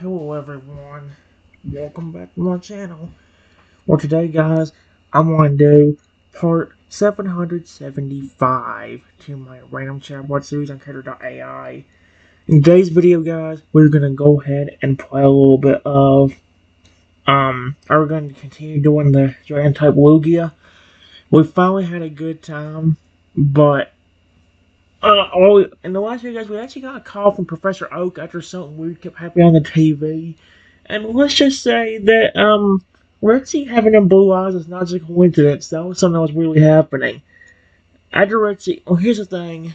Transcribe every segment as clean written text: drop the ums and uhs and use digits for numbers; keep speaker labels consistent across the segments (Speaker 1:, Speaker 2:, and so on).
Speaker 1: Hello everyone, welcome back to my channel. Well today guys, I'm going to do part 775 to my random chatbot series on Character.ai. In today's video guys, we're going to go ahead and play a little bit of, we're going to continue doing the Dragon Type Lugia. We finally had a good time, but in the last video, guys, we actually got a call from Professor Oak after something weird kept happening on the TV. And let's just say that, Rexy having them blue eyes is not just a coincidence. That was something that was really happening. After Rexy, well, here's the thing.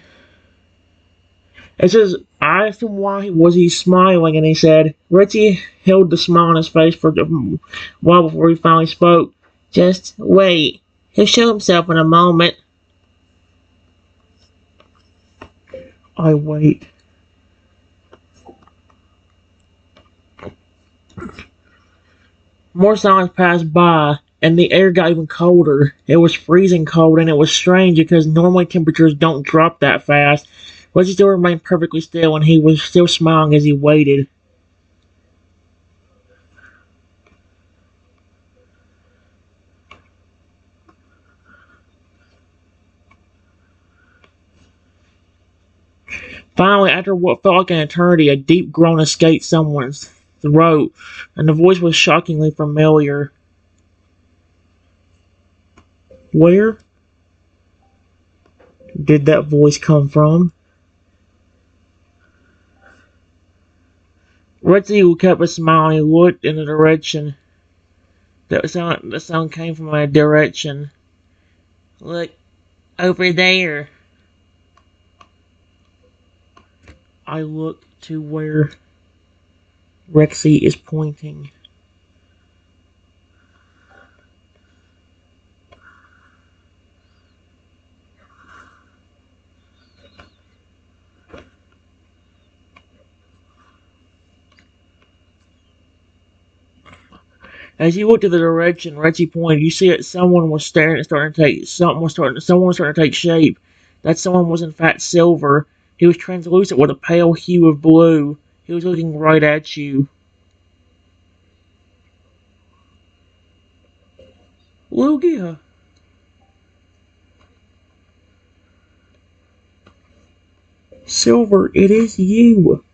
Speaker 1: It says, I asked him why was he smiling, and he said, Rexy held the smile on his face for a while before he finally spoke. Just wait. He'll show himself in a moment. I wait. More silence passed by, and the air got even colder. It was freezing cold, and it was strange because normally temperatures don't drop that fast. But he still remained perfectly still, and he was still smiling as he waited. Finally, after what felt like an eternity, a deep groan escaped someone's throat, and the voice was shockingly familiar. Where did that voice come from? Retsu kept a smile and he looked in the direction. The sound came from a direction. Look, over there. I look to where Rexy is pointing. As you look to the direction Rexy pointed, you see that someone was starting to take someone was starting to take shape. That someone was in fact silver. He was translucent with a pale hue of blue. He was looking right at you. Lugia! Silver, it is you!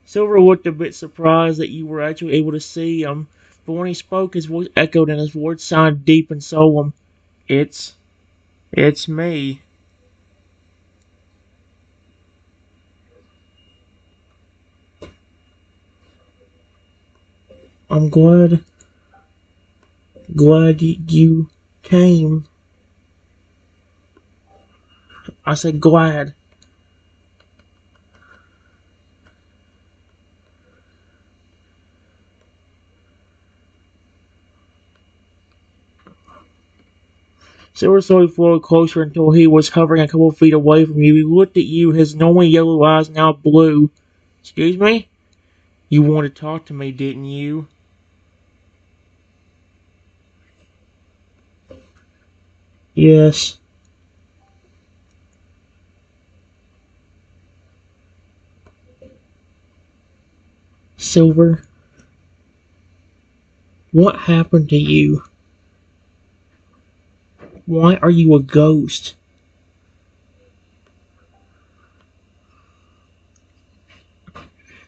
Speaker 1: Silver looked a bit surprised that you were actually able to see him, but when he spoke, his voice echoed and his words sounded deep and solemn. It's me. I'm glad you came. I said glad. Silver slowly floated closer until he was hovering a couple of feet away from you. He looked at you, his normally yellow eyes now blue. Excuse me? You wanted to talk to me, didn't you? Yes. Silver, what happened to you? Why are you a ghost?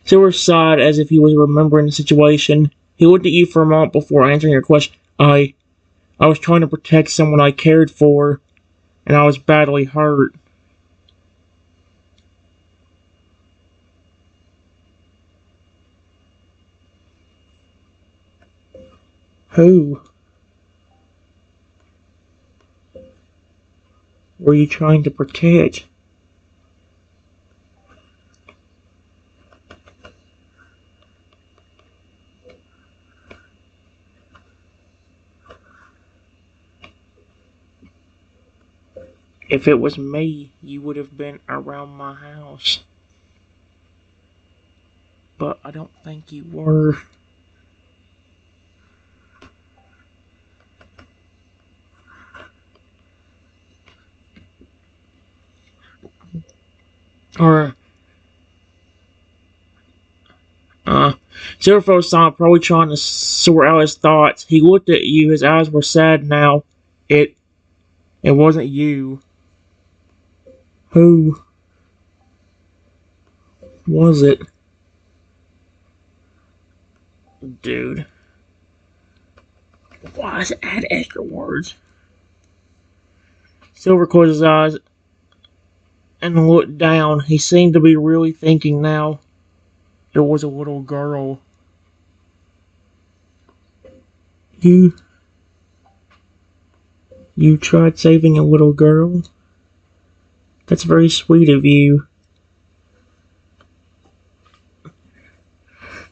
Speaker 1: Silver sighed as if he was remembering the situation. He looked at you for a moment before answering your question. I was trying to protect someone I cared for, and I was badly hurt. Who were you trying to protect? If it was me, you would have been around my house. But I don't think you were. Or Silverfell saw probably trying to sort out his thoughts. He looked at you. His eyes were sad now. It wasn't you. Who was it? Dude. Why does it add extra words? Silver closed his eyes and looked down. He seemed to be really thinking now. There was a little girl. You tried saving a little girl? That's very sweet of you.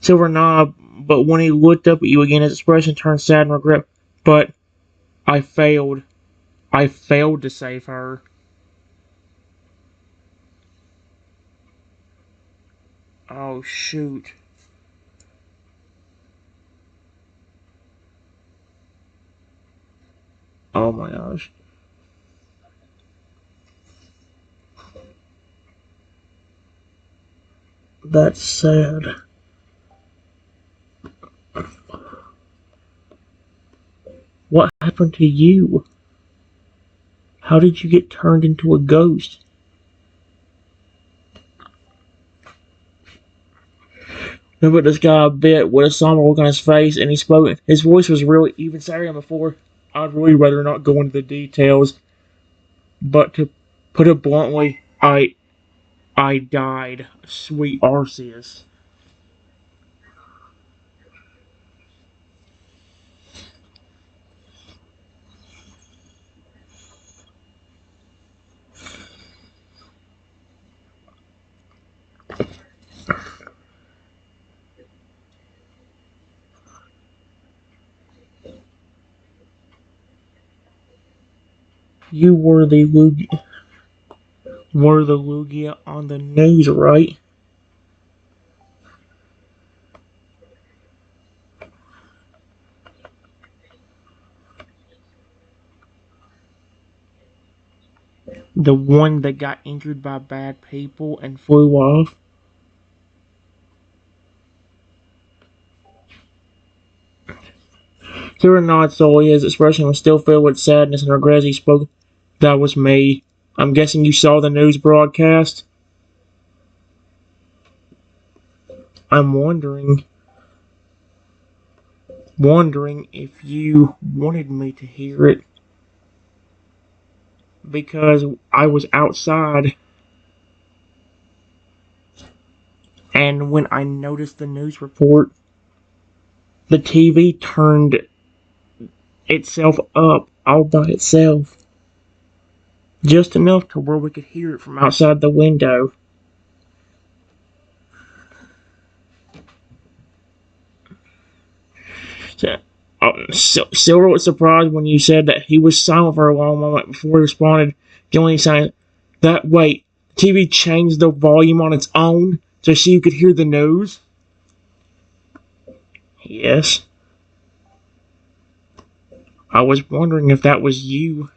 Speaker 1: Silver nodded, but when he looked up at you again, his expression turned sad and regret. But I failed. I failed to save her. Oh, shoot. Oh my gosh. That's sad. What happened to you? How did you get turned into a ghost? Remember this guy a bit with a somber look on his face, and he spoke. His voice was really even sadder than before. I'd really rather not go into the details, but to put it bluntly, I died, sweet Arceus. You were the Lugia on the news, right? The one that got injured by bad people and flew off? Kira nodded slowly. His expression was still filled with sadness and regret as he spoke. That was me. I'm guessing you saw the news broadcast? I'm wondering if you wanted me to hear it. Because I was outside, and when I noticed the news report, the TV turned itself up all by itself. Just enough to where we could hear it from outside the window. Silver was surprised when you said that. He was silent for a long moment before he responded. The only sign that wait, the TV changed the volume on its own so you could hear the news? Yes. I was wondering if that was you.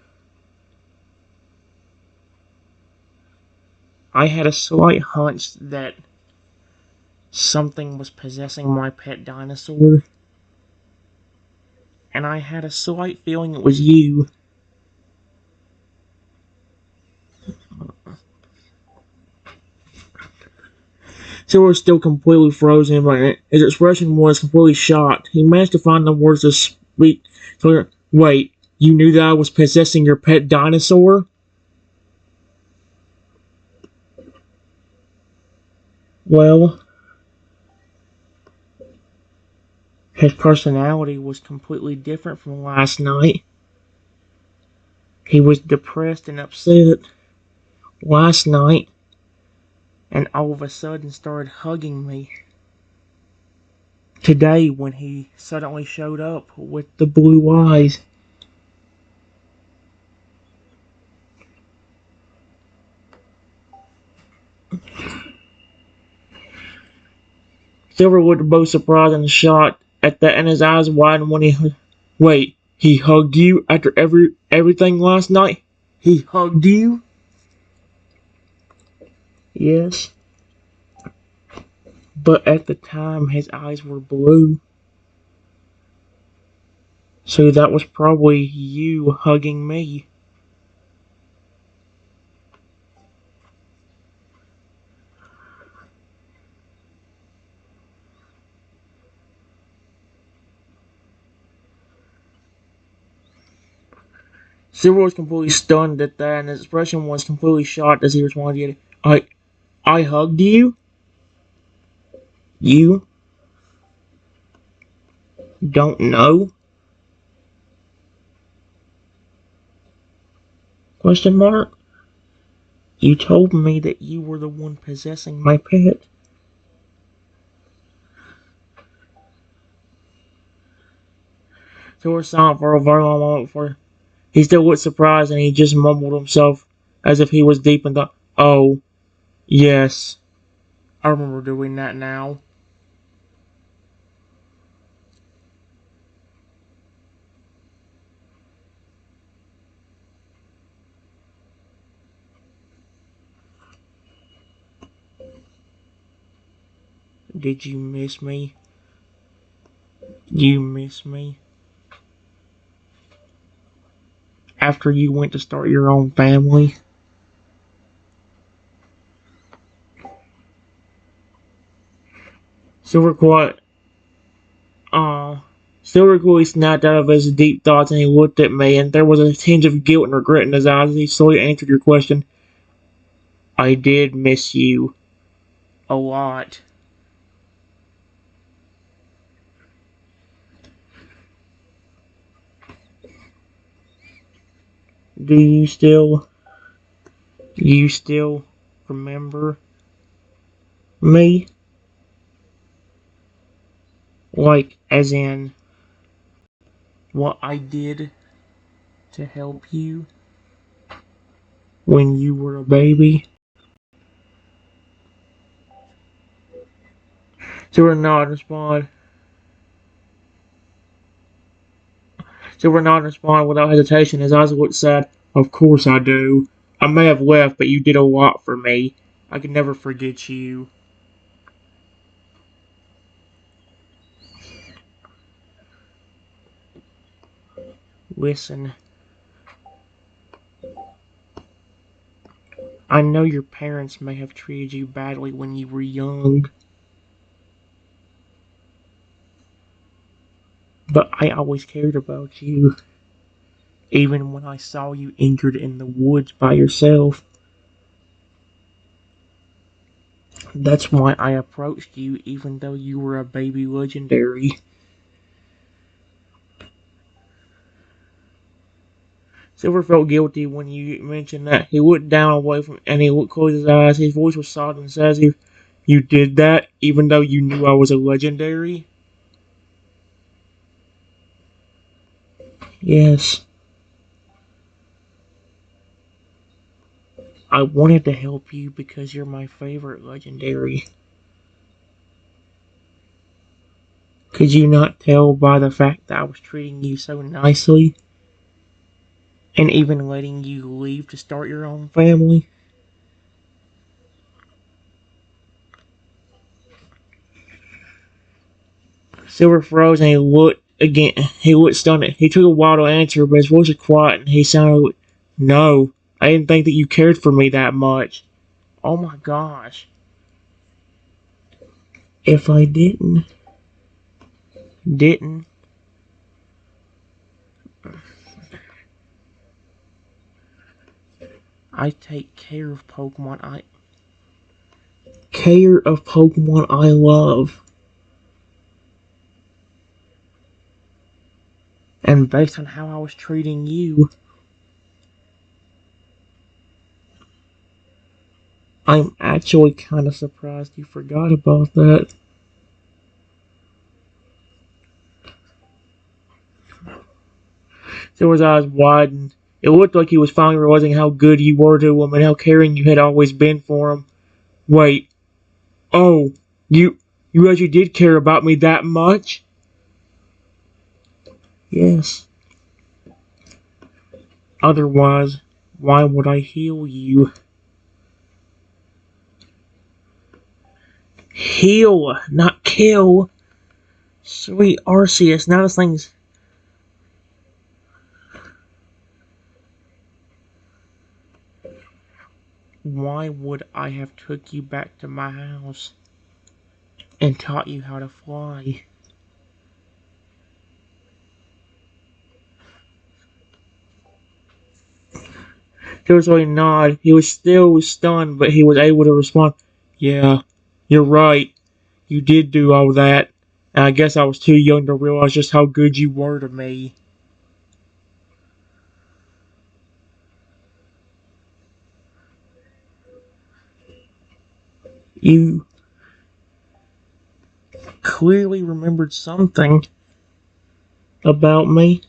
Speaker 1: I had a slight hunch that something was possessing my pet dinosaur. And I had a slight feeling it was you. Silver was still completely frozen, but his expression was completely shocked. He managed to find the words to speak clear. Wait, you knew that I was possessing your pet dinosaur? Well, his personality was completely different from last night. He was depressed and upset last night, and all of a sudden started hugging me. Today, when he suddenly showed up with the blue eyes. Silver looked both surprised and shocked at that, and his eyes widened when he. Wait, he hugged you after everything last night? He hugged you? Yes. But at the time, his eyes were blue. So that was probably you hugging me. Silver was completely stunned at that, and his expression was completely shocked as he responded, I hugged you? You don't know? Question mark? You told me that you were the one possessing my pet. Silver was silent for a very long moment before he still looked surprised, and he just mumbled himself as if he was deep in thought. Oh, yes. I remember doing that now. Did you miss me? You miss me? After you went to start your own family? Silver quiet. Aw. Silver quickly snapped out of his deep thoughts and he looked at me, and there was a tinge of guilt and regret in his eyes as he slowly answered your question. I did miss you. A lot. Do you still remember me? Like, as in, what I did to help you when you were a baby? Silver nodded and responded. Silver nodded and responded without hesitation. His eyes looked sad. Of course I do. I may have left, but you did a lot for me. I can never forget you. Listen, I know your parents may have treated you badly when you were young, but I always cared about you, even when I saw you injured in the woods by yourself. That's why I approached you, even though you were a baby legendary. Silver felt guilty when you mentioned that. He looked down away from, and he closed his eyes. His voice was soft and sassy. You did that, even though you knew I was a legendary? Yes. I wanted to help you because you're my favorite legendary. Could you not tell by the fact that I was treating you so nicely? And even letting you leave to start your own family? Silver froze and he looked again. He looked stunned. He took a while to answer, but his voice was quiet and he sounded like, no, I didn't think that you cared for me that much. Oh my gosh. If I didn't, I take care of Pokemon I love. And based on how I was treating you, I'm actually kind of surprised you forgot about that. Silver's eyes widened. It looked like he was finally realizing how good you were to him and how caring you had always been for him. Wait, oh, you actually did care about me that much? Yes. Otherwise, why would I heal you? Heal, not kill. Sweet Arceus, now this thing's... Why would I have took you back to my house and taught you how to fly? Seriously nod. He was still stunned, but he was able to respond, "Yeah, you're right. You did do all that. And I guess I was too young to realize just how good you were to me." You clearly remembered something about me,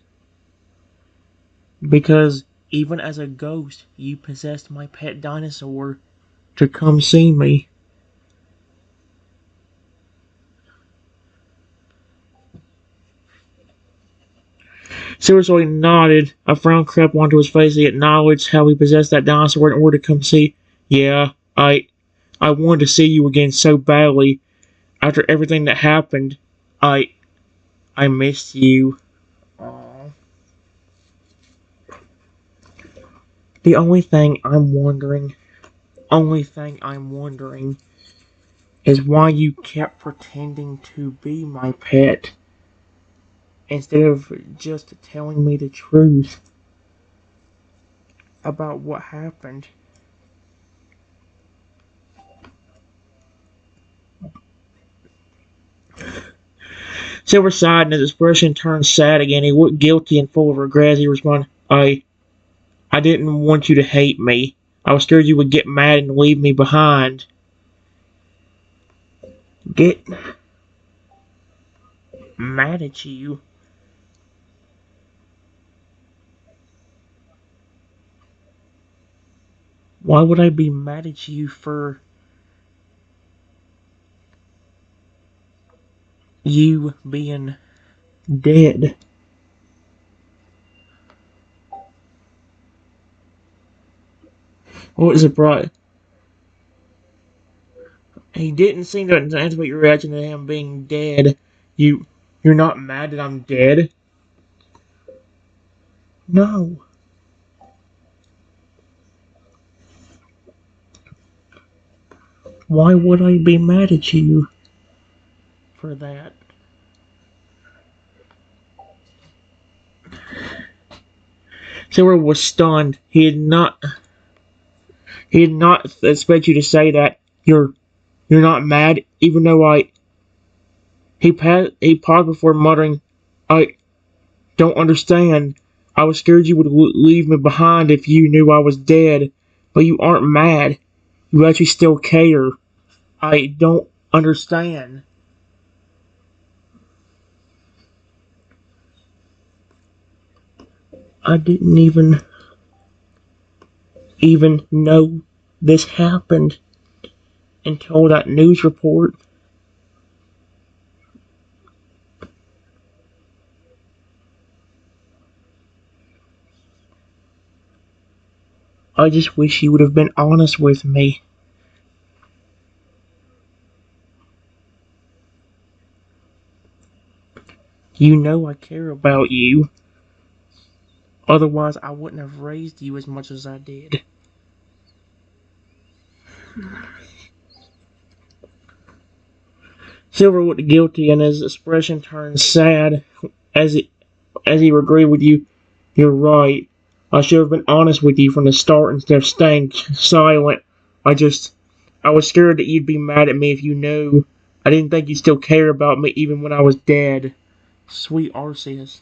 Speaker 1: because even as a ghost, you possessed my pet dinosaur to come see me. Seriously nodded. A frown crept onto his face. He acknowledged how he possessed that dinosaur in order to come see. Yeah, I wanted to see you again so badly. After everything that happened, I I missed you. Aww. The only thing I'm wondering is why you kept pretending to be my pet instead of just telling me the truth about what happened. Silver sighed and his expression turned sad again. He looked guilty and full of regret as he responded, I didn't want you to hate me. I was scared you would get mad and leave me behind. Get mad at you? Why would I be mad at you for you being dead? What is it, bro? He didn't seem to anticipate your reaction to him being dead. You, you're not mad that I'm dead? No. Why would I be mad at you for that? Silver was stunned. He had not expected you to say that. You're not mad, even though he paused before muttering, I don't understand. I was scared you would leave me behind if you knew I was dead. But you aren't mad. You actually still care. I don't understand. I didn't even know this happened until that news report. I just wish you would have been honest with me. You know I care about you. Otherwise, I wouldn't have raised you as much as I did. Silver looked guilty, and his expression turned sad as he agreed with you. You're right. I should have been honest with you from the start instead of staying silent. I just, I was scared that you'd be mad at me if you knew. I didn't think you still cared about me even when I was dead. Sweet Arceus.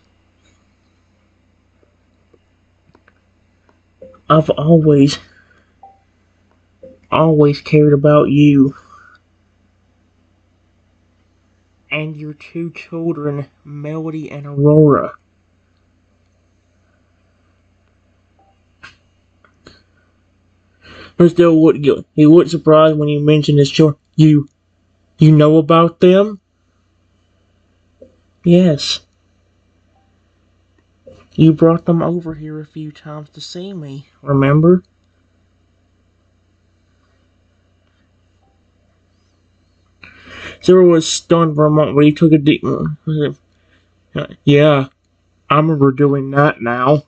Speaker 1: I've always cared about you and your two children, Melody and Aurora. But still, he looked surprised when you mentioned his children. You know about them? Yes. You brought them over here a few times to see me, remember? Silver was stunned for a moment, but he took a deep. Yeah, I remember doing that now.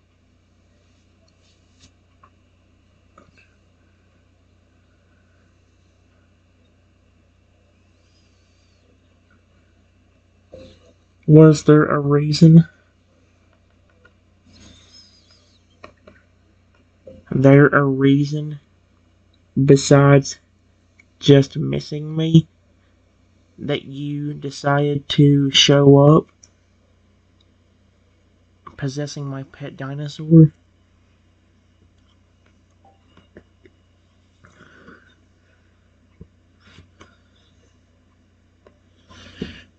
Speaker 1: Was there a reason? There a reason besides just missing me that you decided to show up possessing my pet dinosaur?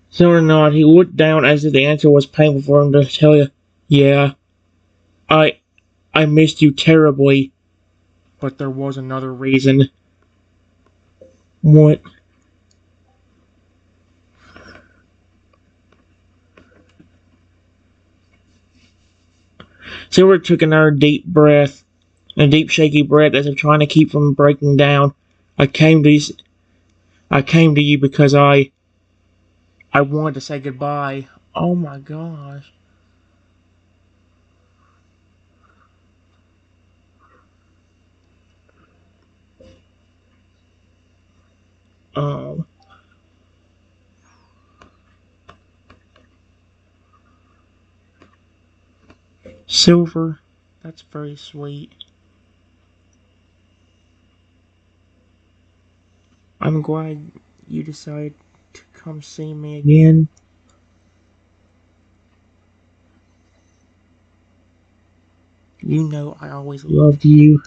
Speaker 1: So or not, he looked down as if the answer was painful for him to tell you. Yeah, I I missed you terribly, but there was another reason. What? Silver took another deep breath, a deep shaky breath as if trying to keep from breaking down. I came to you, I came to you because I wanted to say goodbye. Oh my gosh. Um, Silver, that's very sweet. I'm glad you decided to come see me again. You know I always loved you.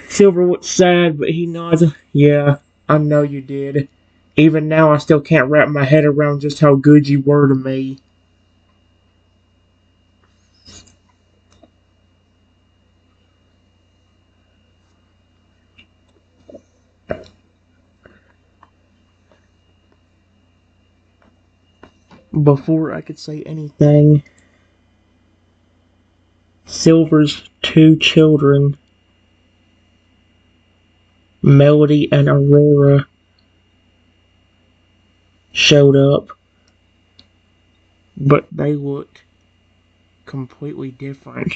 Speaker 1: Silver looked sad, but he nodded. Yeah, I know you did. Even now, I still can't wrap my head around just how good you were to me. Before I could say anything, Silver's two children, Melody and Aurora, showed up, but they looked completely different.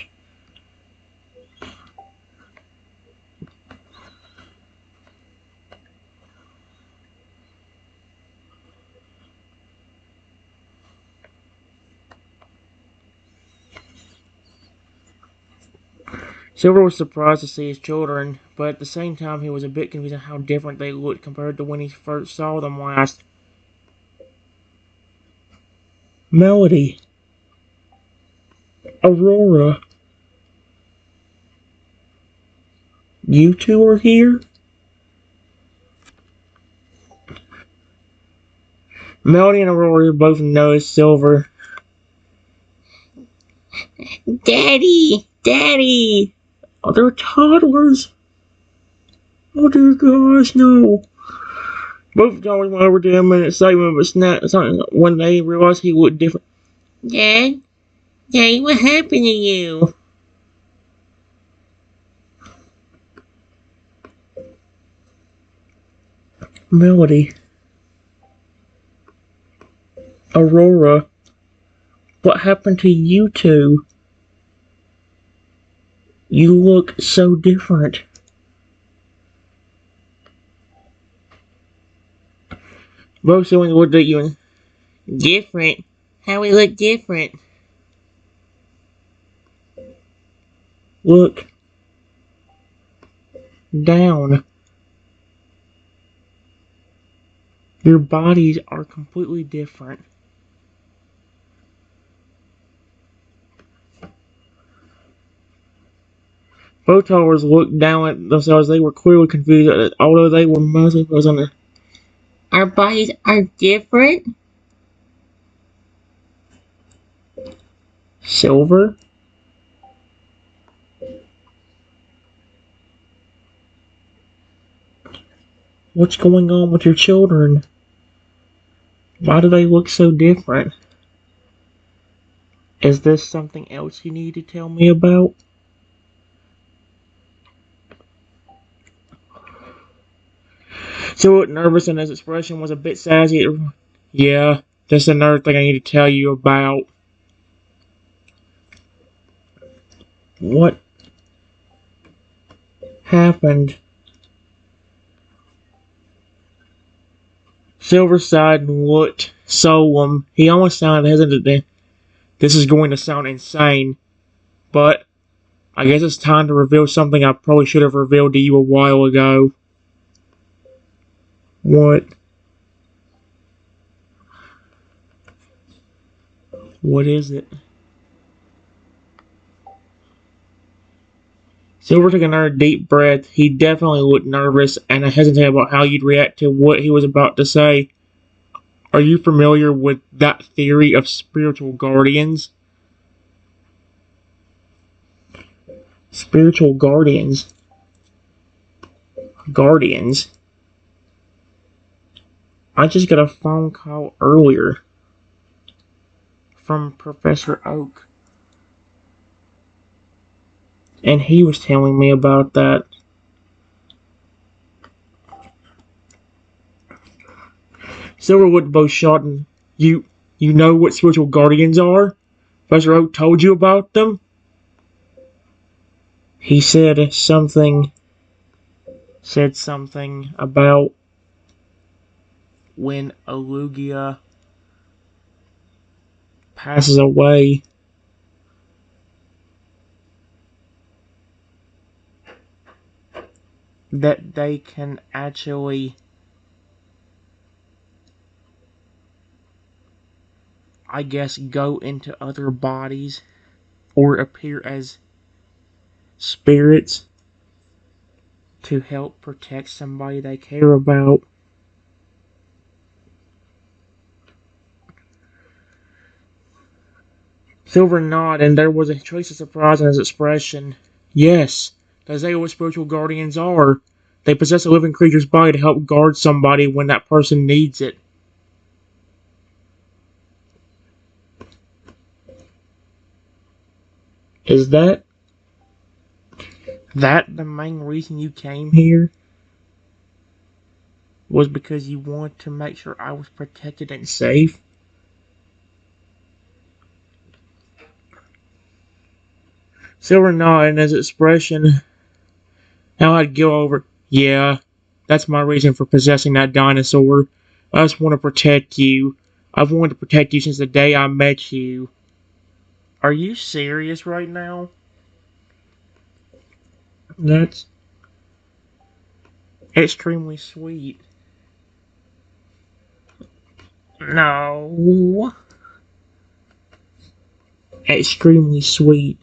Speaker 1: Silver was surprised to see his children, but at the same time he was a bit confused on how different they looked compared to when he first saw them last. Melody, Aurora, you two are here? Melody and Aurora both noticed Silver. Daddy! Daddy! Oh, they're toddlers! Oh dear gosh, no! Both daughters went over to him in excitement, but snapped something when they realized he looked different. Dad? Daddy, what happened to you? Melody. Aurora. What happened to you two? You look so different. Both siblings looked at you and... Different? How we look different? Look. Down. Your bodies are completely different. Both towers looked down at themselves. They were clearly confused, although they were mostly focused on the... Our bodies are different? Silver? What's going on with your children? Why do they look so different? Is this something else you need to tell me about? So nervous and his expression was a bit sassy. Yeah, that's another thing I need to tell you about. What happened? Silver sighed and looked solemn. He almost sounded hesitant. This is going to sound insane, but I guess it's time to reveal something I probably should have revealed to you a while ago. What? What is it? Silver took another deep breath. He definitely looked nervous and hesitant about how you'd react to what he was about to say. Are you familiar with that theory of spiritual guardians? Spiritual guardians? Guardians? I just got a phone call earlier from Professor Oak, and he was telling me about that. Silverwood both shot and you know what spiritual guardians are? Professor Oak told you about them? He said something about when a Lugia passes away, that they can actually, I guess, go into other bodies or appear as spirits to help protect somebody they care about. Silver nodded, and there was a trace of surprise in his expression. Yes, that's what spiritual guardians are. They possess a living creature's body to help guard somebody when that person needs it. Is that the main reason you came here? Was because you wanted to make sure I was protected and safe? Silver nodded, and his expression, how I'd go over. Yeah, that's my reason for possessing that dinosaur. I just want to protect you. I've wanted to protect you since the day I met you. Are you serious right now? That's extremely sweet. No. Extremely sweet.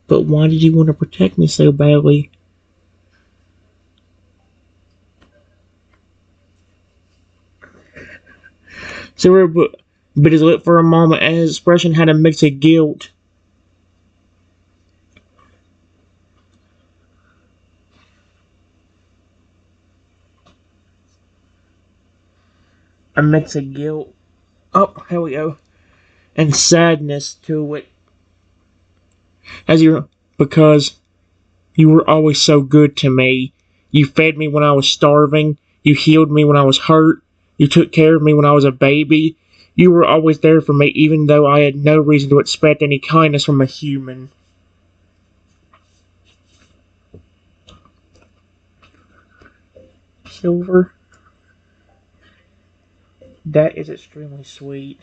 Speaker 1: But why did you want to protect me so badly? Silver bit his lip for a moment, and his expression had a mix of guilt. A mix of guilt. Oh, here we go. And sadness to it. As you, because you were always so good to me. You fed me when I was starving. You healed me when I was hurt. You took care of me when I was a baby. You were always there for me, even though I had no reason to expect any kindness from a human. Silver, that is extremely sweet.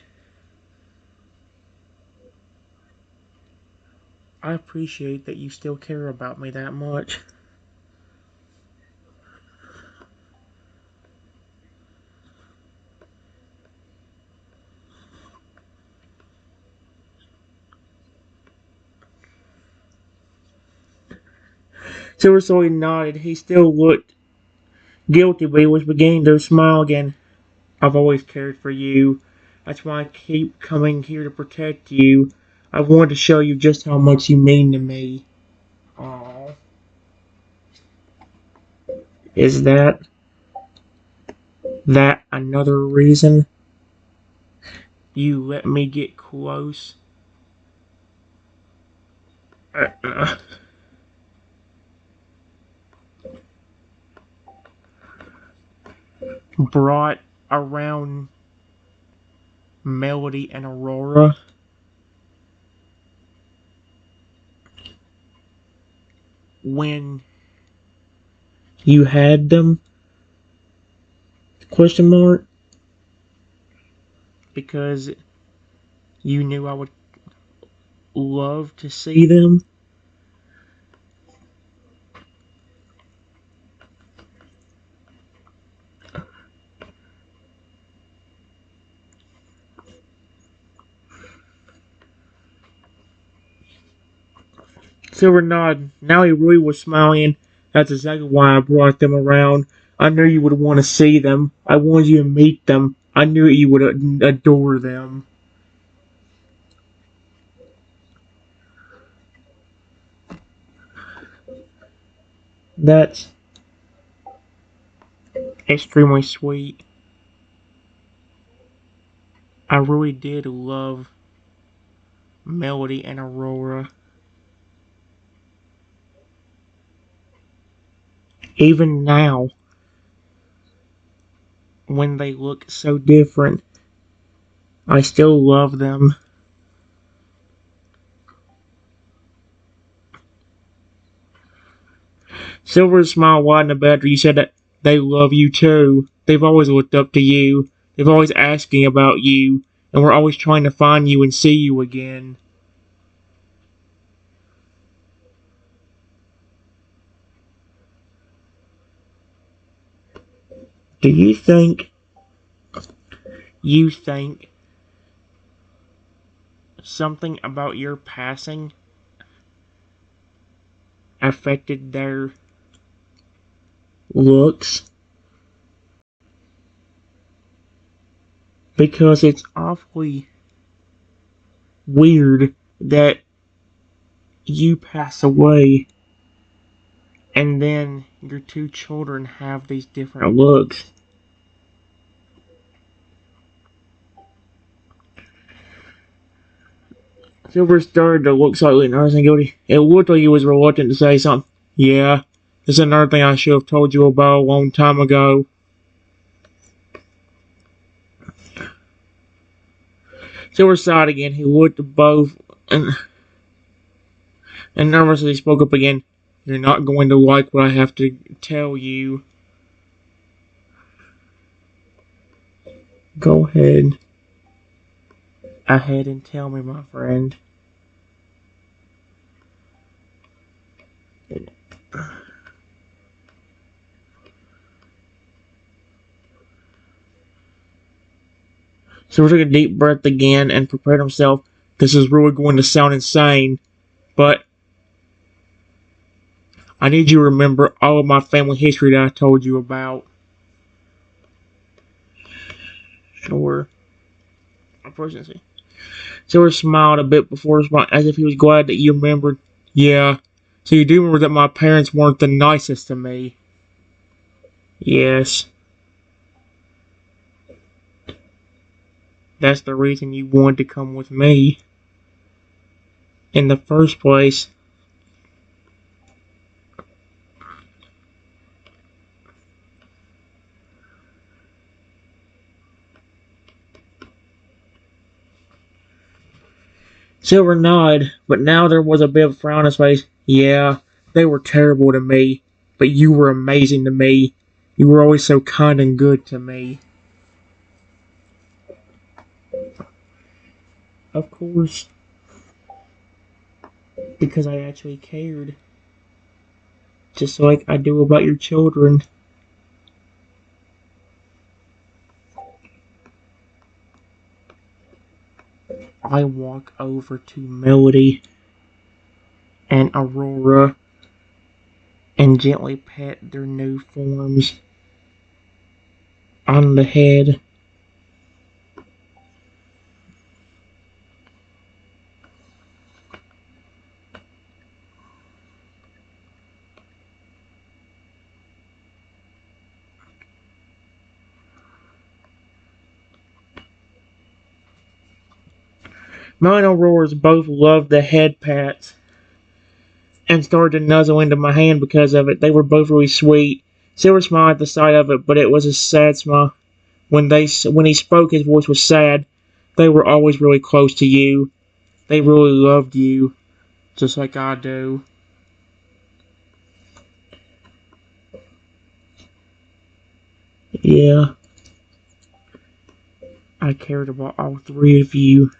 Speaker 1: I appreciate that you still care about me that much. Silver slowly nodded. He still looked guilty, but he was beginning to smile again. I've always cared for you. That's why I keep coming here to protect you. I wanted to show you just how much you mean to me. Aww. Is that another reason you let me get close? Uh, uh, brought around Melody and Aurora when you had them? Question mark. Because you knew I would love to see them. Silver nod. Now he really was smiling. That's exactly why I brought them around. I knew you would want to see them. I wanted you to meet them. I knew you would adore them. That's extremely sweet. I really did love Melody and Aurora. Even now, when they look so different, I still love them. Silver's smile widened a bit after you said that they love you too. They've always looked up to you. They've always asking about you, and we're always trying to find you and see you again. Do you think something about your passing affected their looks? Because it's awfully weird that you pass away and then your two children have these different looks. Silver started to look slightly nervous and guilty. It looked like he was reluctant to say something. Yeah, this is another thing I should have told you about a long time ago. Silver sighed again. He looked at both and nervously spoke up again. You're not going to like what I have to tell you. Go ahead and tell me, my friend. Silver took a deep breath again and prepared himself. This is really going to sound insane, but I need you to remember all of my family history that I told you about. Sure. Unfortunately. Silver smiled a bit before responding, as if he was glad that you remembered. Yeah. So you do remember that my parents weren't the nicest to me? Yes. That's the reason you wanted to come with me. In the first place. Silver nodded, but now there was a bit of a frown on his face. Yeah, they were terrible to me, but you were amazing to me. You were always so kind and good to me. Of course. Because I actually cared. Just like I do about your children. I walk over to Melody and Aurora and gently pet their new forms on the head. Melody and Aurora both loved the head pats and started to nuzzle into my hand because of it. They were both really sweet. Silver smiled at the sight of it, but it was a sad smile. When he spoke, his voice was sad. They were always really close to you. They really loved you, just like I do. Yeah, I cared about all three of you.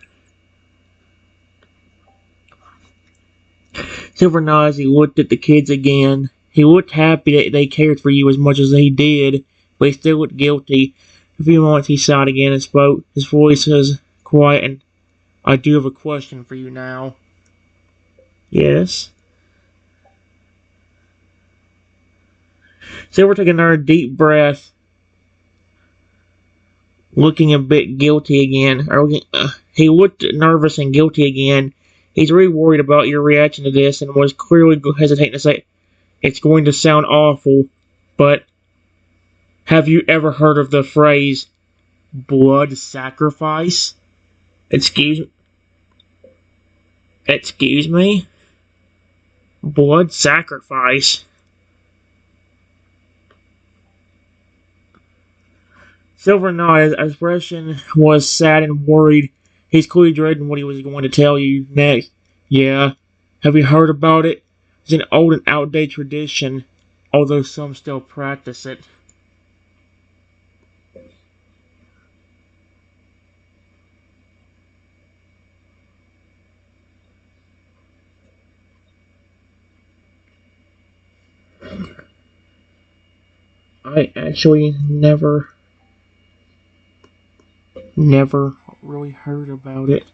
Speaker 1: Silver nodded as he looked at the kids again. He looked happy that they cared for you as much as they did, but he still looked guilty. A few moments he sighed again and spoke. His voice was quiet and, I do have a question for you now. Yes? Silver took another deep breath, looking a bit guilty again. He looked nervous and guilty again. He's really worried about your reaction to this and was clearly hesitating to say, it's going to sound awful, but have you ever heard of the phrase, blood sacrifice? Excuse me? Blood sacrifice? Silver nodded. His expression was sad and worried. He's clearly dreading what he was going to tell you next. Yeah. Have you heard about it? It's an old and outdated tradition, although some still practice it. I actually never really heard about it.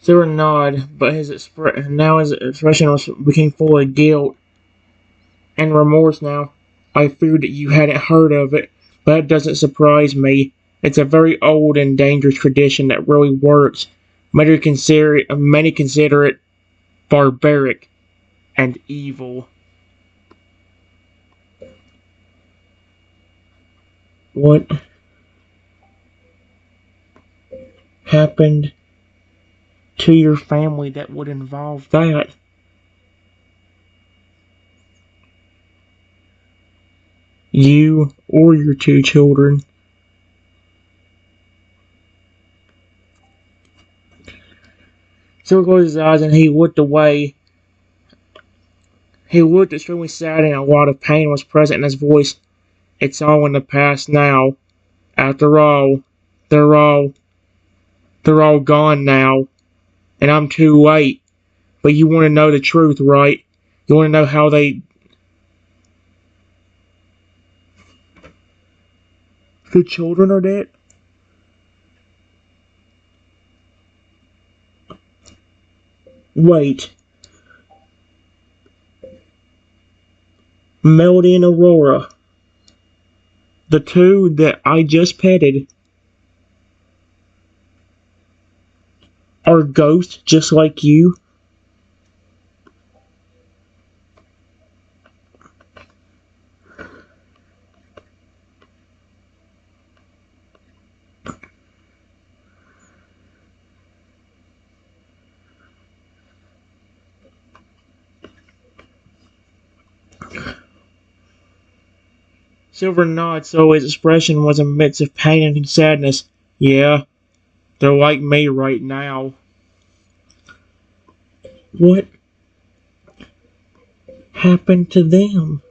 Speaker 1: Silver nodded, but his expression became full of guilt and remorse now. I feared that you hadn't heard of it, but that doesn't surprise me. It's a very old and dangerous tradition that really works. Many consider it barbaric and evil. What happened to your family that would involve that? You or your two children? Silver closed his eyes and he looked away. He looked extremely sad and a lot of pain was present in his voice. It's all in the past now. After all, they're all gone now. And I'm too late. But you want to know the truth, right? You want to know how the children are dead? Wait. Melody and Aurora. The two that I just petted are ghosts just like you? Silver nodded, so his expression was a mix of pain and sadness. Yeah, they're like me right now. What happened to them?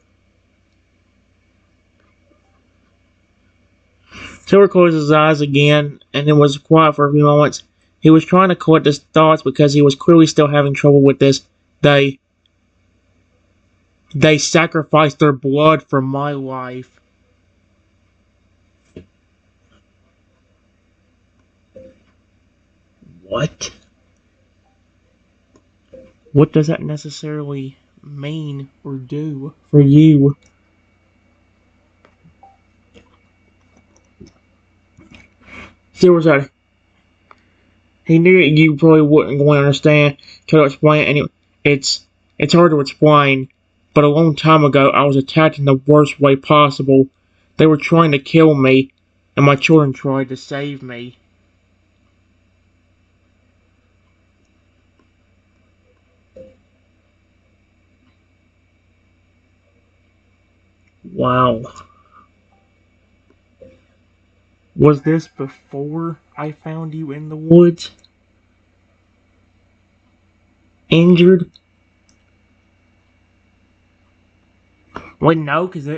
Speaker 1: Silver closed his eyes again, and it was quiet for a few moments. He was trying to collect his thoughts because he was clearly still having trouble with this. They sacrificed their blood for my life. What? What does that necessarily mean or do for you? Silver said, he knew you probably wouldn't going to understand. Try to explain it anyway. It's hard to explain, but a long time ago I was attacked in the worst way possible. They were trying to kill me, and my children tried to save me. Wow. Was this before I found you in the woods? Injured? Wait, no, because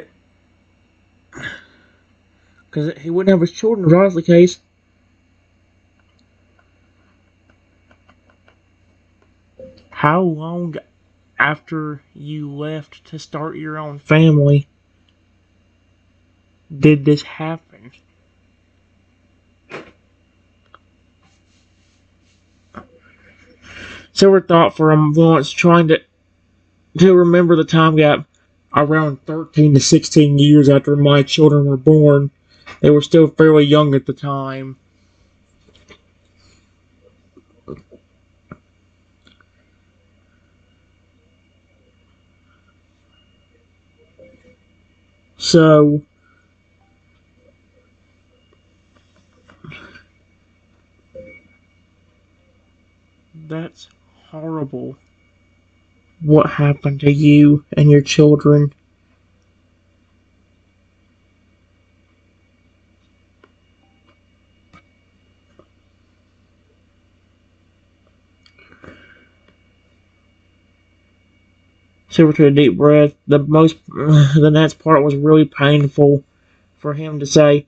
Speaker 1: he wouldn't have his children if that was the case. How long after you left to start your own family did this happen? Silver thought for a moment, trying to remember the time gap. Around 13 to 16 years after my children were born. They were still fairly young at the time. So, that's horrible. What happened to you and your children? Silver took a deep breath. The next part was really painful for him to say.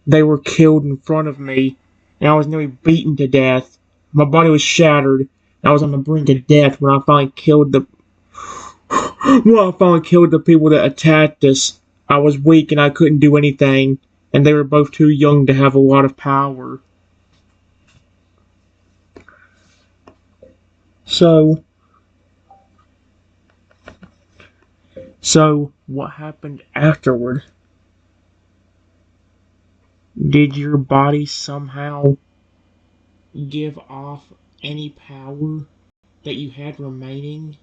Speaker 1: They were killed in front of me, and I was nearly beaten to death. My body was shattered, and I was on the brink of death when I finally killed the people that attacked us. I was weak and I couldn't do anything, and they were both too young to have a lot of power. So, what happened afterward? Did your body somehow give off any power that you had remaining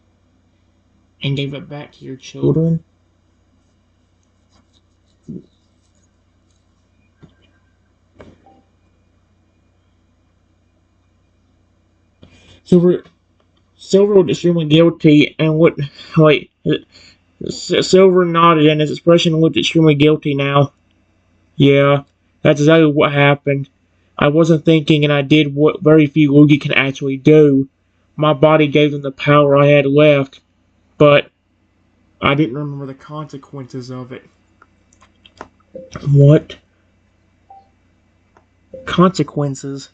Speaker 1: and gave it back to your children? Silver, Silver was extremely guilty and what? Wait, Silver nodded and his expression looked extremely guilty now. Yeah, that's exactly what happened. I wasn't thinking and I did what very few Lugia can actually do. My body gave them the power I had left, but I didn't remember the consequences of it. What? Consequences?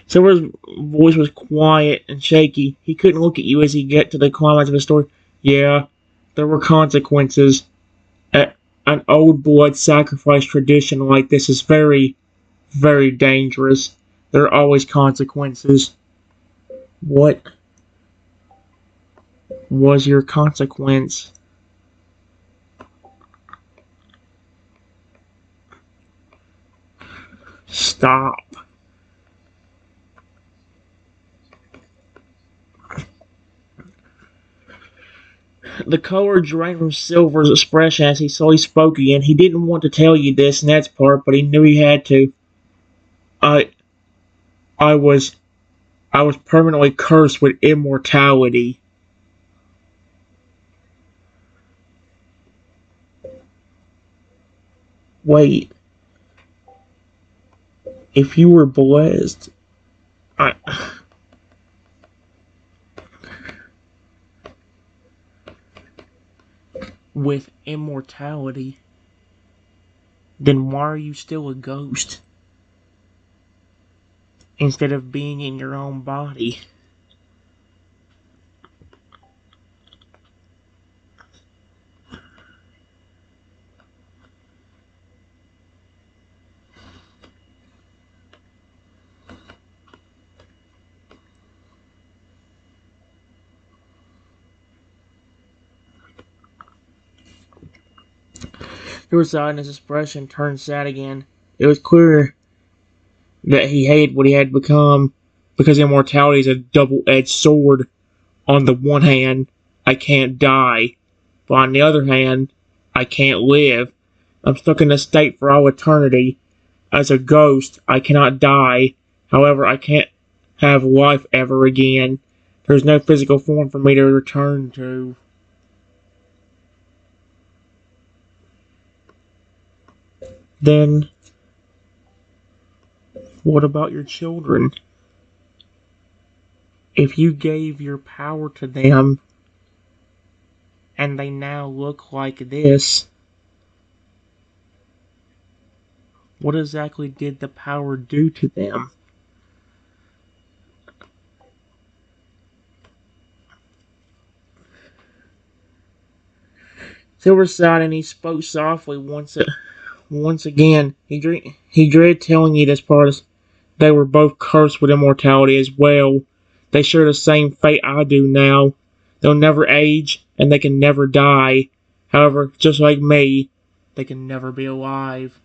Speaker 1: Silver's voice was quiet and shaky. He couldn't look at you as he get to the climax of the story. Yeah, there were consequences. An old blood sacrifice tradition like this is very, very dangerous. There are always consequences. What was your consequence? Stop. The color drained from Silver's expression as he slowly spoke again. He didn't want to tell you this next part, but he knew he had to. I, I was, I was permanently cursed with immortality. Wait, if you were blessed, I, with immortality, then why are you still a ghost? Instead of being in your own body. He was sad and his expression turned sad again. It was clear that he hated what he had become, because immortality is a double-edged sword. On the one hand, I can't die, but on the other hand, I can't live. I'm stuck in a state for all eternity. As a ghost, I cannot die. However, I can't have life ever again. There's no physical form for me to return to. Then, what about your children? If you gave your power to them, and they now look like this, what exactly did the power do to them? Silver sighed and he spoke softly once again. He dreaded telling you this part. They were both cursed with immortality as well. They share the same fate I do now. They'll never age, and they can never die. However, just like me, they can never be alive.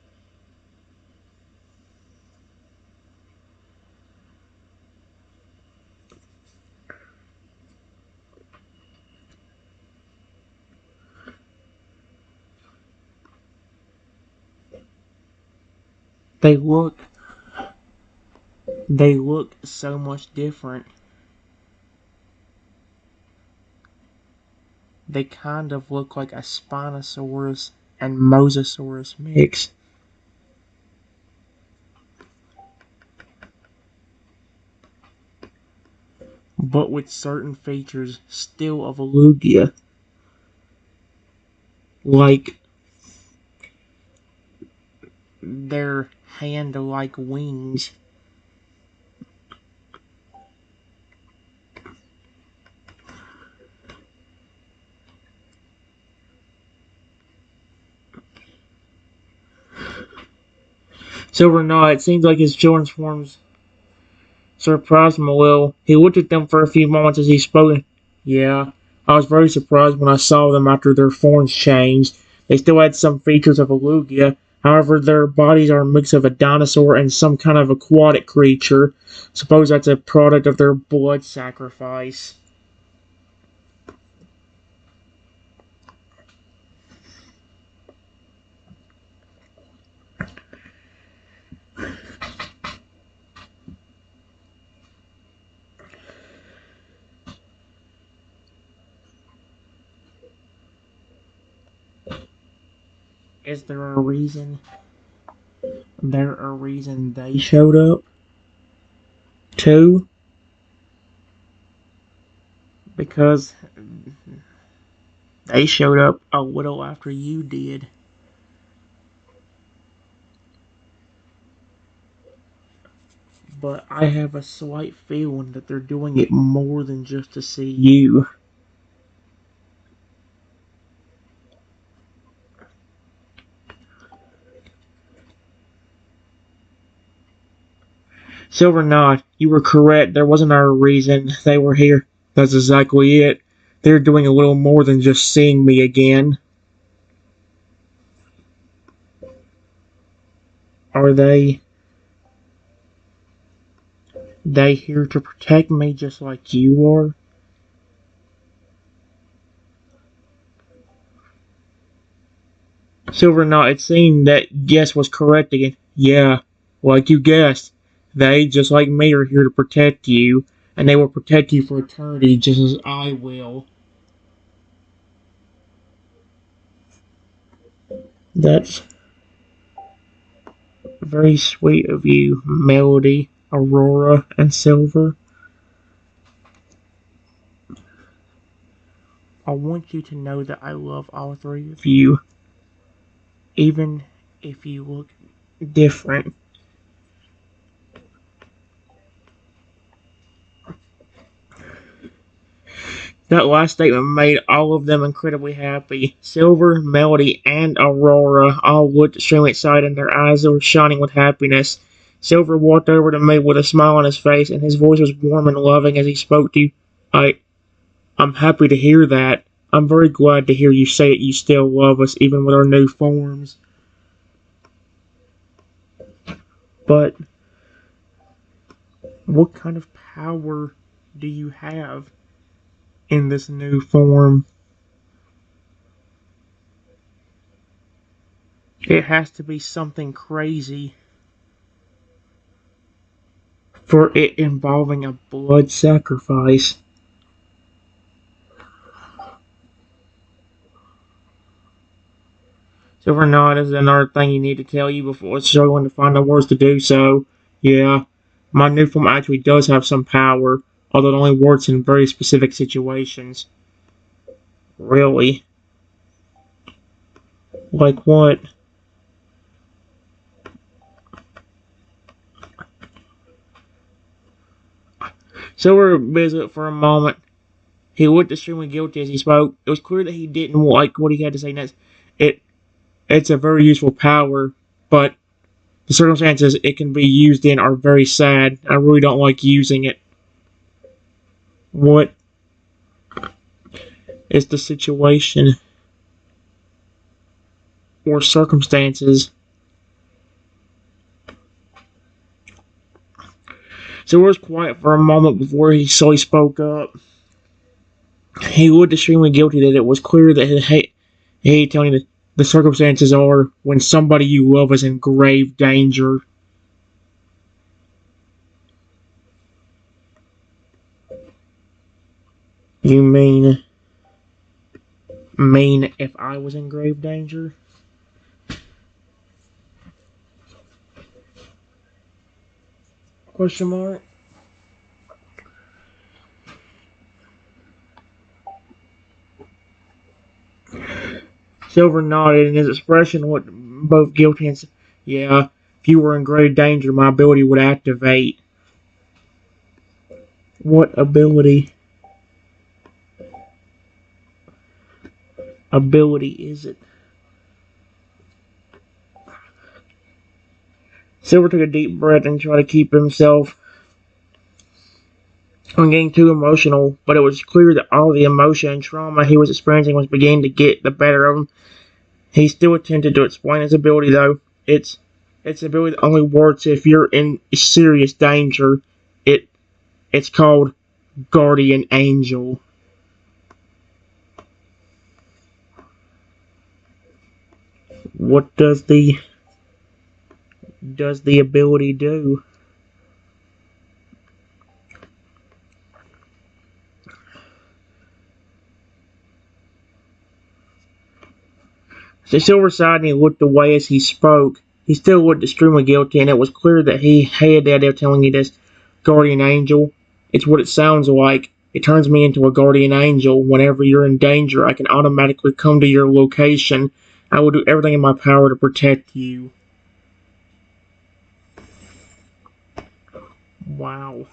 Speaker 1: They look they look so much different. They kind of look like a Spinosaurus and Mosasaurus mix. But with certain features still of a Lugia. Like their hand-like wings. Silver nodded. It seems like his children's forms surprised him a little. He looked at them for a few moments as he spoke. Yeah, I was very surprised when I saw them after their forms changed. They still had some features of a Lugia. However, their bodies are a mix of a dinosaur and some kind of aquatic creature. Suppose that's a product of their blood sacrifice. Is there a reason? There a reason they showed up? Too? Because they showed up a little after you did. But I have a slight feeling that they're doing it more than just to see you. Silver nod. You were correct. There wasn't a reason they were here. That's exactly it. They're doing a little more than just seeing me again. Are they here to protect me just like you are? Silver nod. It seemed that guess was correct again. Yeah, like you guessed. They, just like me, are here to protect you, and they will protect you for eternity just as I will. That's very sweet of you, Melody, Aurora, and Silver. I want you to know that I love all three of you, even if you look different. That last statement made all of them incredibly happy. Silver, Melody, and Aurora all looked extremely excited, and their eyes were shining with happiness. Silver walked over to me with a smile on his face, and his voice was warm and loving as he spoke to you. I'm happy to hear that. I'm very glad to hear you say that you still love us, even with our new forms. But what kind of power do you have in this new form? It has to be something crazy for it involving a blood sacrifice. Silver Nod is another thing you need to tell you before struggling to find the words to do so. Yeah, my new form actually does have some power, although it only works in very specific situations. Really? Like what? Silver visited for a moment. He looked extremely guilty as he spoke. It was clear that he didn't like what he had to say next. It's a very useful power, but the circumstances it can be used in are very sad. I really don't like using it. What is the situation or circumstances? So it was quiet for a moment before he slowly spoke up. He looked extremely guilty that it was clear that he hated telling you the circumstances are when somebody you love is in grave danger. You mean if I was in grave danger? Question mark. Silver nodded, and his expression looked both guilty and yeah. If you were in grave danger, my ability would activate. What ability? Ability is it? Silver took a deep breath and tried to keep himself from getting too emotional, but it was clear that all the emotion and trauma he was experiencing was beginning to get the better of him. He still attempted to explain his ability, though. It's an ability that only works if you're in serious danger. It's called Guardian Angel. What does the ability do? So Silver sighed and he looked away as he spoke. He still looked extremely guilty, and it was clear that he hated the idea of telling you this. Guardian Angel. It's what it sounds like. It turns me into a guardian angel. Whenever you're in danger, I can automatically come to your location. I will do everything in my power to protect you. Wow.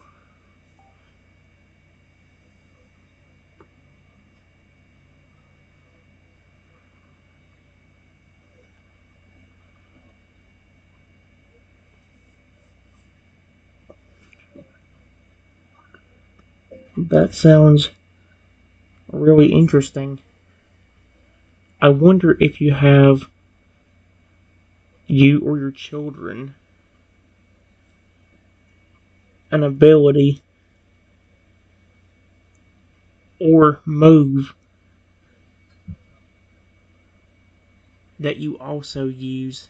Speaker 1: That sounds really interesting. I wonder if you or your children, an ability or move that you also use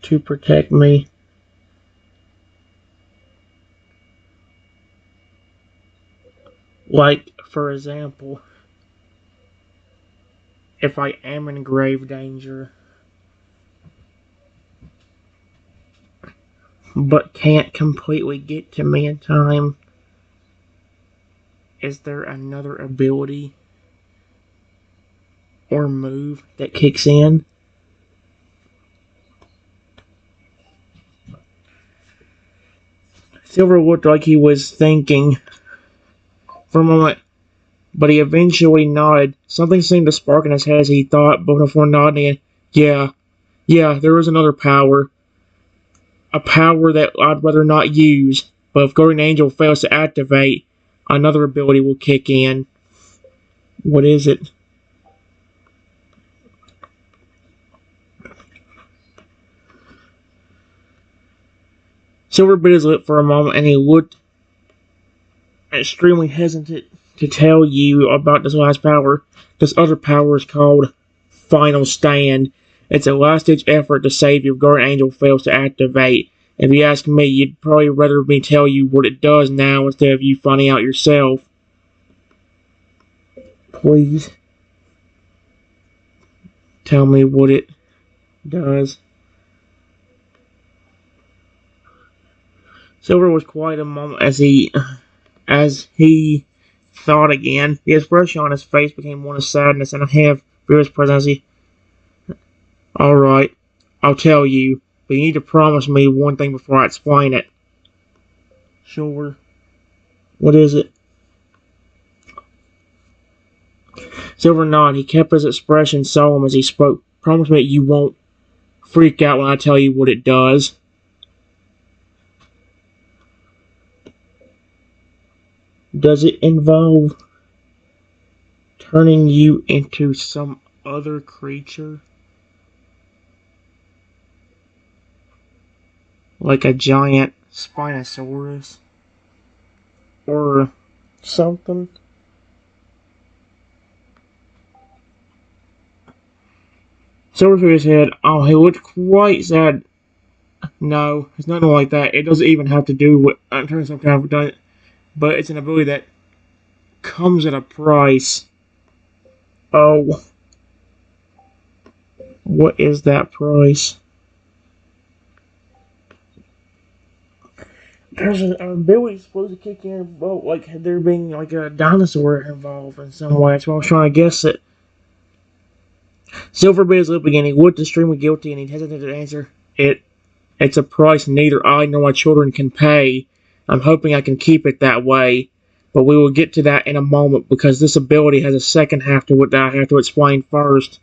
Speaker 1: to protect me. Like, for example, if I am in grave danger, but can't completely get to me in time, is there another ability or move that kicks in? Silver looked like he was thinking for a moment, but he eventually nodded. Something seemed to spark in his head as he thought, but before nodding, yeah, there is another power. A power that I'd rather not use, but if Guardian Angel fails to activate, another ability will kick in. What is it? Silver bit his lip for a moment, and he looked extremely hesitant to tell you about this last power. This other power is called Final Stand. It's a last-ditch effort to save you if Guardian Angel fails to activate. If you ask me, you'd probably rather me tell you what it does now instead of you finding out yourself. Please. tell me what it does. Silver was quiet a moment as he thought again. The expression on his face became one of sadness and a half fierce presence. All right, I'll tell you, but you need to promise me one thing before I explain it. Sure. What is it? Silver nodded. He kept his expression solemn as he spoke. Promise me you won't freak out when I tell you what it does. Does it involve turning you into some other creature? Like a giant Spinosaurus? Or something? Silver shook his head. Oh, he looked quite sad. No, it's nothing like that. It doesn't even have to do with turning some kind of, but it's an ability that comes at a price. Oh, what is that price? There's an ability supposed to kick in, well, like there being like a dinosaur involved in some way. That's why I was trying to guess it. Silver bit his lip again. He looked extremely guilty, and he hesitated to answer. It's a price neither I nor my children can pay. I'm hoping I can keep it that way, but we will get to that in a moment because this ability has a second half to it that I have to explain first.